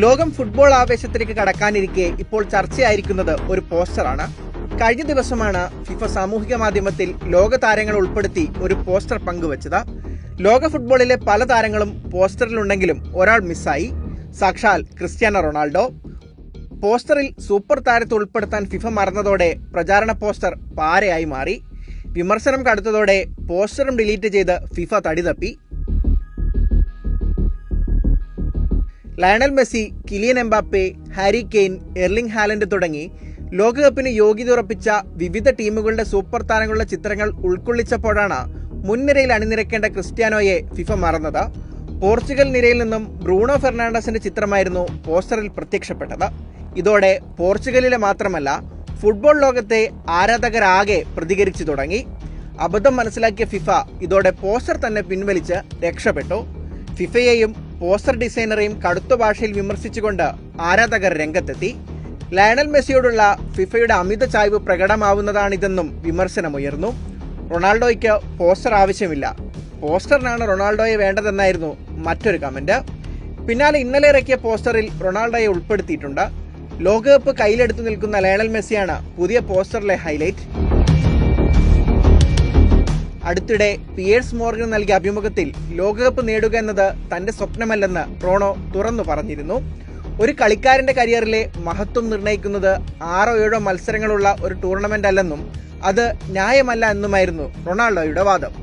ലോകം ഫുട്ബോൾ ആവേശത്തിലേക്ക് കടക്കാനിരിക്കെ ഇപ്പോൾ ചർച്ചയായിരിക്കുന്നത് ഒരു പോസ്റ്ററാണ്. കഴിഞ്ഞ ദിവസമാണ് ഫിഫ സാമൂഹിക മാധ്യമത്തിൽ ലോക താരങ്ങൾ ഉൾപ്പെടുത്തി ഒരു പോസ്റ്റർ പങ്കുവച്ചത്. ലോക ഫുട്ബോളിലെ പല താരങ്ങളും പോസ്റ്ററിലുണ്ടെങ്കിലും ഒരാൾ മിസ്സായി, സാക്ഷാൽ ക്രിസ്ത്യാനോ റൊണാൾഡോ. പോസ്റ്ററിൽ സൂപ്പർ താരത്തെ ഉൾപ്പെടുത്താൻ ഫിഫ മറന്നതോടെ പ്രചാരണ പോസ്റ്റർ പാരയായി മാറി. വിമർശനം കടുത്തതോടെ പോസ്റ്ററും ഡിലീറ്റ് ചെയ്ത് ഫിഫ തടിതപ്പി. Lionel Messi, Kylian Mbappe, Harry Kane, Erling Haaland തുടങ്ങി ലോകകപ്പിന് യോഗ്യത ഉറപ്പിച്ച വിവിധ ടീമുകളുടെ സൂപ്പർ താരങ്ങളുടെ ചിത്രങ്ങൾ ഉൾക്കൊള്ളിച്ചപ്പോഴാണ് മുൻനിരയിൽ അണിനിരക്കേണ്ട ക്രിസ്ത്യാനോയെ ഫിഫ മറന്നത്. പോർച്ചുഗൽ നിരയിൽ നിന്നും ബ്രൂണോ ഫെർണാണ്ടസിന്റെ ചിത്രമായിരുന്നു പോസ്റ്ററിൽ പ്രത്യക്ഷപ്പെട്ടത്. ഇതോടെ പോർച്ചുഗലിലെ മാത്രമല്ല ഫുട്ബോൾ ലോകത്തെ ആരാധകരാകെ പ്രതികരിച്ചു തുടങ്ങി. അബദ്ധം മനസ്സിലാക്കിയ ഫിഫ ഇതോടെ പോസ്റ്റർ തന്നെ പിൻവലിച്ച് രക്ഷപ്പെട്ടു. ഫിഫയെയും പോസ്റ്റർ ഡിസൈനറെയും കടുത്ത ഭാഷയിൽ വിമർശിച്ചുകൊണ്ട് ആരാധകർ രംഗത്തെത്തി. ലയണൽ മെസ്സിയോടുള്ള ഫിഫയുടെ അമിത ചായ്വ് പ്രകടമാവുന്നതാണിതെന്നും വിമർശനമുയർന്നു. റൊണാൾഡോയ്ക്ക് പോസ്റ്റർ ആവശ്യമില്ല, പോസ്റ്ററിനാണ് റൊണാൾഡോയെ വേണ്ടതെന്നായിരുന്നു മറ്റൊരു കമന്റ്. പിന്നാലെ ഇന്നലെ ഇറക്കിയ പോസ്റ്ററിൽ റൊണാൾഡോയെ ഉൾപ്പെടുത്തിയിട്ടുണ്ട്. ലോകകപ്പ് കയ്യിലെടുത്തു നിൽക്കുന്ന ലയണൽ മെസ്സിയാണ് പുതിയ പോസ്റ്ററിലെ ഹൈലൈറ്റ്. അടുത്തിടെ പിയേഴ്സ് മോർഗൻ നൽകിയ അഭിമുഖത്തിൽ ലോകകപ്പ് നേടുക എന്നത് തന്റെ സ്വപ്നമല്ലെന്ന് റോണോ തുറന്നു പറഞ്ഞിരുന്നു. ഒരു കളിക്കാരന്റെ കരിയറിലെ മഹത്വം നിർണ്ണയിക്കുന്നത് 6 or 7 മത്സരങ്ങളുള്ള ഒരു ടൂർണമെന്റ് അല്ലെന്നും അത് ന്യായമല്ല എന്നുമായിരുന്നു റൊണാൾഡോയുടെ വാദം.